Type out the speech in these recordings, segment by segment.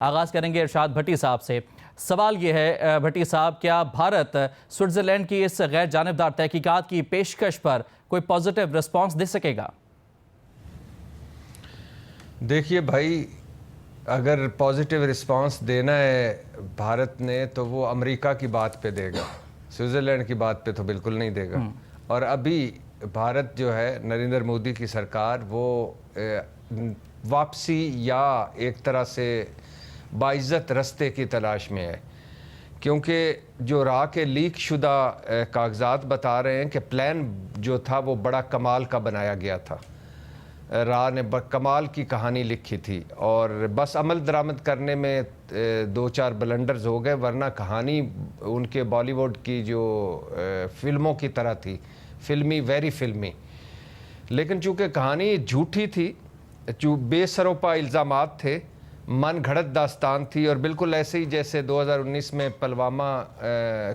آغاز کریں گے ارشاد بھٹی صاحب سے۔ سوال یہ ہے بھٹی صاحب، کیا بھارت سوئٹزرلینڈ کی اس غیر جانبدار تحقیقات کی پیشکش پر کوئی پازیٹیو رسپانس دے سکے گا؟ دیکھیے بھائی، اگر پازیٹیو رسپانس دینا ہے بھارت نے تو وہ امریکہ کی بات پہ دے گا، سوئٹزرلینڈ کی بات پہ تو بالکل نہیں دے گا۔ اور ابھی بھارت جو ہے نریندر مودی کی سرکار وہ واپسی یا ایک طرح سے باعزت رستے کی تلاش میں ہے، کیونکہ جو راہ کے لیک شدہ کاغذات بتا رہے ہیں کہ پلان جو تھا وہ بڑا کمال کا بنایا گیا تھا، راہ نے کمال کی کہانی لکھی تھی اور بس عمل درآمد کرنے میں دو چار بلنڈرز ہو گئے، ورنہ کہانی ان کے بالی ووڈ کی جو فلموں کی طرح تھی، فلمی، ویری فلمی۔ لیکن چونکہ کہانی جھوٹی تھی، بے سروپا الزامات تھے، من گھڑت داستان تھی، اور بالکل ایسے ہی جیسے 2019 میں پلوامہ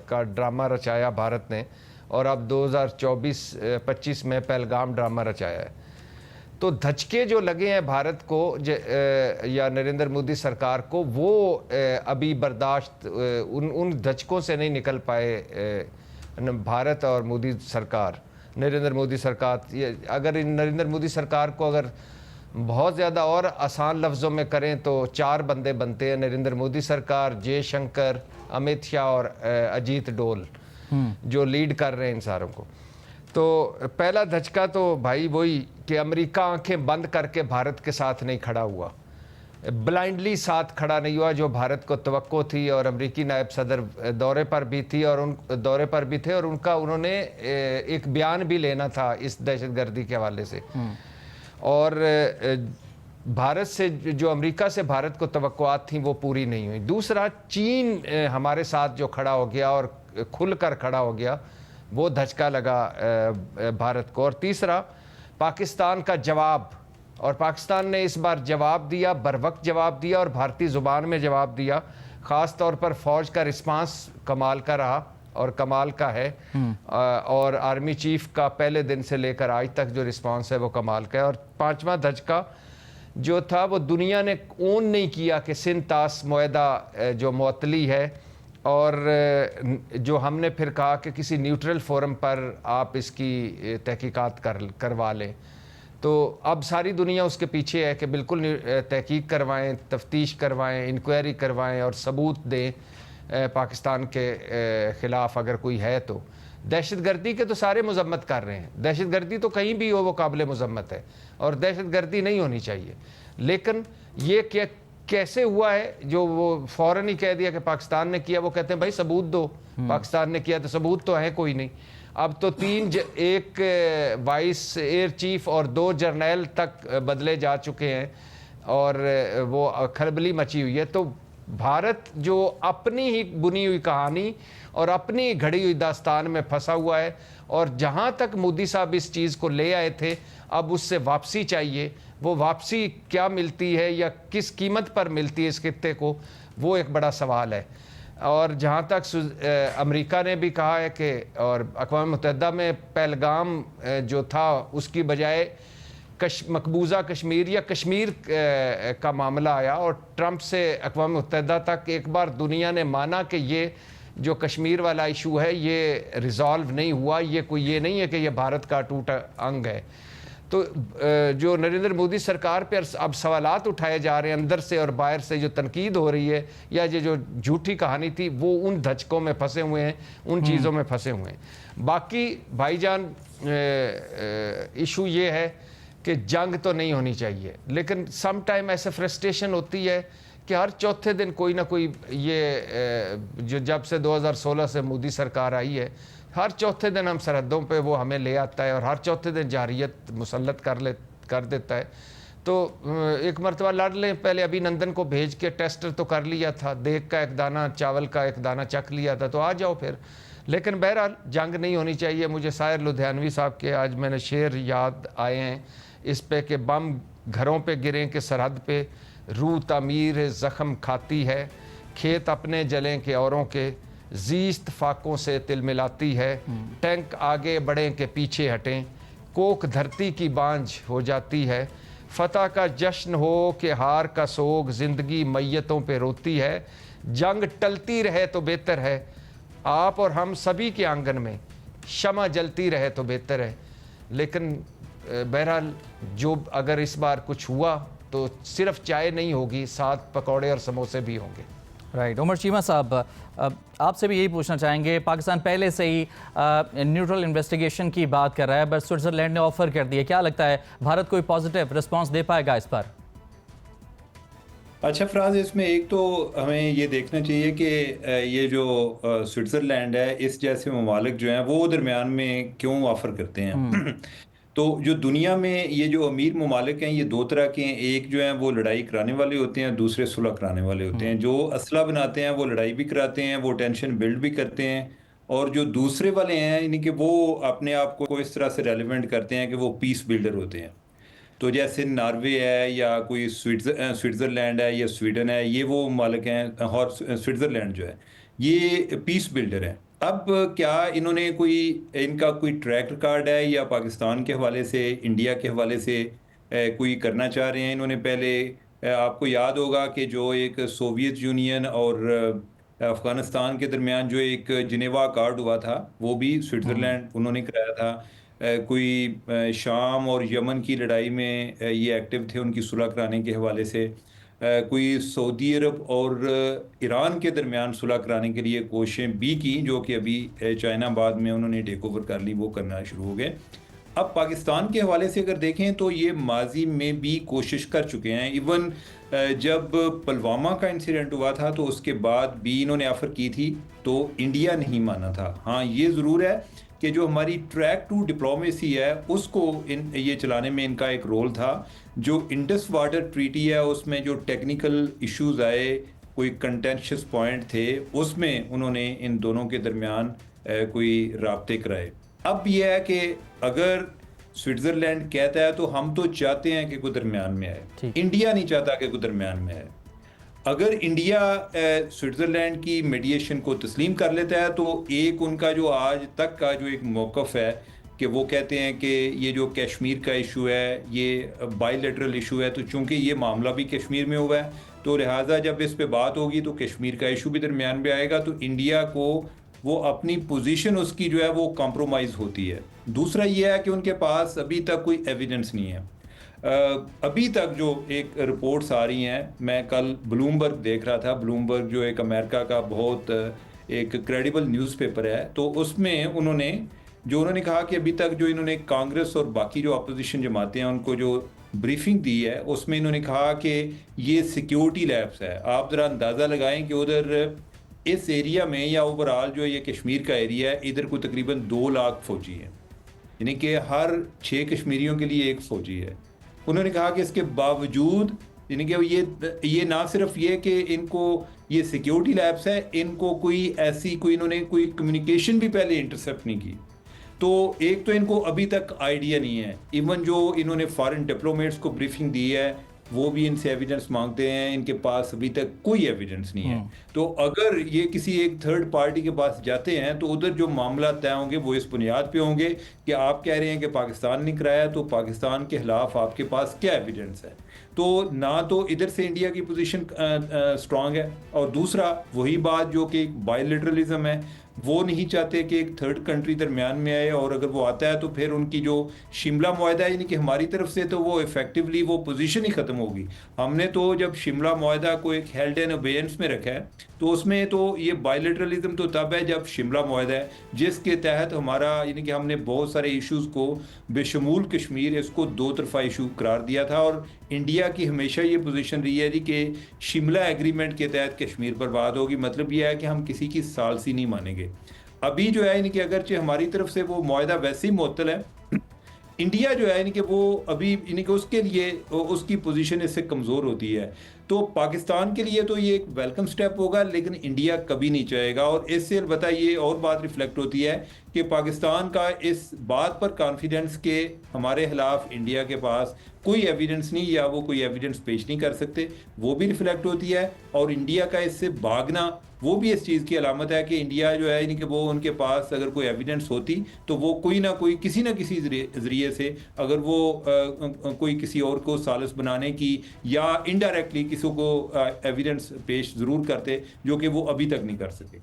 کا ڈرامہ رچایا بھارت نے، اور اب 2024-25 میں پہلگام ڈرامہ رچایا ہے۔ تو دھچکے جو لگے ہیں بھارت کو یا نریندر مودی سرکار کو، وہ ابھی برداشت ان دھچکوں سے نہیں نکل پائے بھارت اور مودی سرکار، نریندر مودی سرکار۔ اگر نریندر مودی سرکار کو اگر بہت زیادہ اور آسان لفظوں میں کریں تو 4 بندے بنتے ہیں: نریندر مودی سرکار، جے شنکر، امیت شاہ اور اجیت ڈول، جو لیڈ کر رہے ہیں ان ساروں کو۔ تو پہلا دھچکا تو بھائی وہی کہ امریکہ آنکھیں بند کر کے بھارت کے ساتھ نہیں کھڑا ہوا، بلائنڈلی ساتھ کھڑا نہیں ہوا جو بھارت کو توقع تھی، اور امریکی نائب صدر دورے پر بھی تھی اور انہوں نے ایک بیان بھی لینا تھا اس دہشت گردی کے حوالے سے، اور بھارت سے جو امریکہ سے بھارت کو توقعات تھیں وہ پوری نہیں ہوئی۔ دوسرا، چین ہمارے ساتھ جو کھڑا ہو گیا اور کھل کر کھڑا ہو گیا، وہ دھچکا لگا بھارت کو۔ اور تیسرا، پاکستان کا جواب، اور پاکستان نے اس بار جواب دیا، بروقت جواب دیا اور بھارتی زبان میں جواب دیا۔ خاص طور پر فوج کا رسپانس کمال کا رہا اور کمال کا ہے، اور آرمی چیف کا پہلے دن سے لے کر آج تک جو رسپانس ہے وہ کمال کا ہے۔ اور پانچواں دھچکا جو تھا وہ دنیا نے اون نہیں کیا کہ سندھ طاس معاہدہ جو معطلی ہے، اور جو ہم نے پھر کہا کہ کسی نیوٹرل فورم پر آپ اس کی تحقیقات کروا لیں، تو اب ساری دنیا اس کے پیچھے ہے کہ بالکل تحقیق کروائیں، تفتیش کروائیں، انکوائری کروائیں اور ثبوت دیں پاکستان کے خلاف اگر کوئی ہے تو۔ دہشت گردی کے تو سارے مذمت کر رہے ہیں، دہشت گردی تو کہیں بھی ہو وہ قابل مذمت ہے اور دہشت گردی نہیں ہونی چاہیے، لیکن یہ کیسے ہوا ہے جو وہ فوراً ہی کہہ دیا کہ پاکستان نے کیا؟ وہ کہتے ہیں بھائی ثبوت دو، پاکستان نے کیا تو ثبوت تو ہے کوئی نہیں۔ اب تو ایک وائس ایئر چیف اور 2 جرنیل تک بدلے جا چکے ہیں اور وہ کھلبلی مچی ہوئی ہے۔ تو بھارت جو اپنی ہی بنی ہوئی کہانی اور اپنی گھڑی ہوئی داستان میں پھنسا ہوا ہے، اور جہاں تک مودی صاحب اس چیز کو لے آئے تھے اب اس سے واپسی چاہیے۔ وہ واپسی کیا ملتی ہے یا کس قیمت پر ملتی ہے اس خطے کو، وہ ایک بڑا سوال ہے۔ اور جہاں تک امریکہ نے بھی کہا ہے کہ، اور اقوام متحدہ میں پہلگام جو تھا اس کی بجائے مقبوضہ کشمیر یا کشمیر کا معاملہ آیا، اور ٹرمپ سے اقوام متحدہ تک ایک بار دنیا نے مانا کہ یہ جو کشمیر والا ایشو ہے یہ ریزالو نہیں ہوا، یہ نہیں ہے کہ یہ بھارت کا ٹوٹا انگ ہے۔ تو جو نریندر مودی سرکار پہ اب سوالات اٹھائے جا رہے ہیں اندر سے اور باہر سے، جو تنقید ہو رہی ہے یا یہ جو جھوٹی کہانی تھی، وہ ان دھچکوں میں پھنسے ہوئے ہیں، ان چیزوں میں پھنسے ہوئے ہیں۔ باقی بھائی جان ایشو یہ ہے کہ جنگ تو نہیں ہونی چاہیے، لیکن سم ٹائم ایسے فرسٹریشن ہوتی ہے کہ ہر چوتھے دن کوئی نہ کوئی، یہ جو جب سے 2016 سے مودی سرکار آئی ہے، ہر چوتھے دن ہم سرحدوں پہ وہ ہمیں لے آتا ہے اور ہر چوتھے دن جارحیت مسلط کر دیتا ہے۔ تو ایک مرتبہ لڑ لیں، پہلے ابھی نندن کو بھیج کے ٹیسٹر تو کر لیا تھا، دیگ کا ایک دانہ، چاول کا ایک دانہ چکھ لیا تھا، تو آ جاؤ پھر۔ لیکن بہرحال جنگ نہیں ہونی چاہیے۔ مجھے سائر لدھیانوی صاحب کے آج میں نے شعر یاد آئے ہیں اس پہ کہ بم گھروں پہ گریں کہ سرحد پہ، روح تعمیر زخم کھاتی ہے، کھیت اپنے جلیں کہ اوروں کے، زیست فاقوں سے تل ملاتی ہے، ٹینک آگے بڑھیں کہ پیچھے ہٹیں، کوک دھرتی کی بانجھ ہو جاتی ہے، فتح کا جشن ہو کہ ہار کا سوگ زندگی میتوں پہ روتی ہے، جنگ ٹلتی رہے تو بہتر ہے، آپ اور ہم سبھی کے آنگن میں شمع جلتی رہے تو بہتر ہے۔ لیکن بہرحال جو اگر اس بار کچھ ہوا تو صرف چائے نہیں ہوگی، ساتھ پکوڑے اور سموسے بھی ہوں گے۔ رائٹ، عمر چیمہ صاحب، آپ سے بھی یہی پوچھنا چاہیں گے، پاکستان پہلے سے ہی نیوٹرل انویسٹیگیشن کی بات کر رہا ہے، بس سوئٹزرلینڈ نے آفر کر دیا، کیا لگتا ہے بھارت کوئی پازیٹیو رسپانس دے پائے گا اس پر؟ اچھا فراز، اس میں ایک تو ہمیں یہ دیکھنا چاہیے کہ یہ جو سوئٹزرلینڈ ہے، اس جیسے ممالک جو ہیں وہ درمیان میں کیوں آفر کرتے ہیں؟ تو جو دنیا میں یہ جو امیر ممالک ہیں یہ دو طرح کے ہیں، ایک جو ہیں وہ لڑائی کرانے والے ہوتے ہیں، دوسرے صلح کرانے والے ہوتے ہیں۔ جو اسلحہ بناتے ہیں وہ لڑائی بھی کراتے ہیں، وہ ٹینشن بلڈ بھی کرتے ہیں، اور جو دوسرے والے ہیں یعنی کہ وہ اپنے آپ کو اس طرح سے ریلیونٹ کرتے ہیں کہ وہ پیس بلڈر ہوتے ہیں۔ تو جیسے ناروے ہے یا کوئی سوئٹزرلینڈ ہے یا سویڈن ہے، یہ وہ ممالک ہیں، اور سوئٹزرلینڈ جو ہے یہ پیس بلڈر ہیں۔ اب کیا انہوں نے ان کا کوئی ٹریک ریکارڈ ہے یا پاکستان کے حوالے سے، انڈیا کے حوالے سے کوئی کرنا چاہ رہے ہیں؟ انہوں نے پہلے، آپ کو یاد ہوگا کہ جو ایک سوویت یونین اور افغانستان کے درمیان جو ایک جنیوا اکارڈ ہوا تھا وہ بھی سوئٹزرلینڈ انہوں نے کرایا تھا۔ کوئی شام اور یمن کی لڑائی میں یہ ایکٹیو تھے ان کی صلح کرانے کے حوالے سے۔ کوئی سعودی عرب اور ایران کے درمیان صلح کرانے کے لیے کوششیں بھی کی، جو کہ ابھی چائنا بعد میں انہوں نے ٹیک اوور کر لی، وہ کرنا شروع ہو گئے۔ اب پاکستان کے حوالے سے اگر دیکھیں تو یہ ماضی میں بھی کوشش کر چکے ہیں، ایون جب پلوامہ کا انسیڈنٹ ہوا تھا تو اس کے بعد بھی انہوں نے آفر کی تھی تو انڈیا نہیں مانا تھا۔ ہاں یہ ضرور ہے کہ جو ہماری ٹریک ٹو ڈپلومیسی ہے اس کو یہ چلانے میں ان کا ایک رول تھا۔ جو انڈس واٹر ٹریٹی ہے اس میں جو ٹیکنیکل ایشوز آئے، کوئی کنٹینشس پوائنٹ تھے، اس میں انہوں نے ان دونوں کے درمیان کوئی رابطے کرائے۔ اب یہ ہے کہ اگر سوئٹزرلینڈ کہتا ہے تو ہم تو چاہتے ہیں کہ کوئی درمیان میں آئے، انڈیا نہیں چاہتا کہ کوئی درمیان میں آئے۔ اگر انڈیا سوئٹزرلینڈ کی میڈیشن کو تسلیم کر لیتا ہے تو ایک ان کا جو آج تک کا جو ایک موقف ہے کہ وہ کہتے ہیں کہ یہ جو کشمیر کا ایشو ہے یہ بائی لیٹرل ایشو ہے، تو چونکہ یہ معاملہ بھی کشمیر میں ہوا ہے تو لہٰذا جب اس پہ بات ہوگی تو کشمیر کا ایشو بھی درمیان میں آئے گا، تو انڈیا کو وہ اپنی پوزیشن اس کی جو ہے وہ کمپرومائز ہوتی ہے۔ دوسرا یہ ہے کہ ان کے پاس ابھی تک کوئی ایویڈنس نہیں ہے۔ ابھی تک جو ایک رپورٹس آ رہی ہیں، میں کل بلومبرگ دیکھ رہا تھا، بلومبرگ جو ایک امریکہ کا بہت ایک کریڈیبل نیوز پیپر ہے، تو اس میں انہوں نے کہا کہ ابھی تک جو انہوں نے کانگریس اور باقی جو اپوزیشن جماعتیں ہیں ان کو جو بریفنگ دی ہے اس میں انہوں نے کہا کہ یہ سیکیورٹی لیپس ہے۔ آپ ذرا اندازہ لگائیں کہ ادھر اس ایریا میں یا اوورآل جو یہ کشمیر کا ایریا ہے، ادھر کو تقریباً 2 لاکھ فوجی ہیں، یعنی کہ ہر 6 کشمیریوں کے لیے ایک فوجی ہے۔ انہوں نے کہا کہ اس کے باوجود یعنی کہ یہ نہ صرف یہ کہ ان کو یہ سیکیورٹی لیبس ہے، ان کو انہوں نے کوئی کمیونیکیشن بھی پہلے انٹرسیپٹ نہیں کی۔ تو ایک تو ان کو ابھی تک آئیڈیا نہیں ہے، ایون جو انہوں نے فارن ڈپلومیٹس کو بریفنگ دی ہے وہ بھی ان سے ایویڈنس مانگتے ہیں، ان کے پاس ابھی تک کوئی ایویڈنس نہیں ہے۔ تو اگر یہ کسی ایک تھرڈ پارٹی کے پاس جاتے ہیں تو ادھر جو معاملات طے ہوں گے وہ اس بنیاد پہ ہوں گے کہ آپ کہہ رہے ہیں کہ پاکستان نے کرایا، تو پاکستان کے خلاف آپ کے پاس کیا ایویڈنس ہے؟ تو نہ تو ادھر سے انڈیا کی پوزیشن اسٹرانگ ہے، اور دوسرا وہی بات جو کہ ایک بائی لیٹرلزم ہے، وہ نہیں چاہتے کہ ایک تھرڈ کنٹری درمیان میں آئے، اور اگر وہ آتا ہے تو پھر ان کی جو شملہ معاہدہ ہے یعنی کہ ہماری طرف سے تو وہ ایفیکٹولی وہ پوزیشن ہی ختم ہوگی۔ ہم نے تو جب شملہ معاہدہ کو ایک ہیلڈ اینڈ اوبیئنس میں رکھا ہے تو اس میں تو یہ بائی لیٹرلزم تو تب ہے جب شملہ معاہدہ ہے جس کے تحت ہمارا یعنی کہ ہم نے بہت سارے ایشوز کو بشمول کشمیر اس کو 2 طرفہ ایشو قرار دیا تھا، اور انڈیا کی ہمیشہ یہ پوزیشن رہی ہے کہ شملہ ایگریمنٹ کے تحت کشمیر پر بات ہوگی، مطلب یہ ہے کہ ہم کسی کی ثالثی نہیں مانیں گے۔ ابھی جو ہے یعنی کہ اگرچہ ہماری طرف سے وہ معاہدہ ویسے ہی معطل ہے، انڈیا جو ہے یعنی کہ وہ ابھی یعنی کہ اس کے لیے اس کی پوزیشن اس سے کمزور ہوتی ہے۔ تو تو پاکستان کے لیے تو یہ ایک ویلکم سٹیپ ہوگا، لیکن انڈیا کبھی نہیں چاہے گا. اور اس سے البتہ یہ اور بات ریفلیکٹ ہوتی ہے کہ پاکستان کا اس بات پر کانفیڈنس کہ ہمارے خلاف انڈیا کے پاس کوئی ایویڈنس نہیں یا وہ کوئی ایویڈنس پیش نہیں کر سکتے، وہ بھی ریفلیکٹ ہوتی ہے. اور انڈیا کا اس سے بھاگنا وہ بھی اس چیز کی علامت ہے کہ انڈیا جو ہے یعنی کہ وہ ان کے پاس اگر کوئی ایویڈنس ہوتی تو وہ کوئی نہ کوئی کسی نہ کسی ذریعے سے اگر وہ کوئی کسی اور کو سالس بنانے کی یا انڈائریکٹلی کسی کو ایویڈنس پیش ضرور کرتے، جو کہ وہ ابھی تک نہیں کر سکے.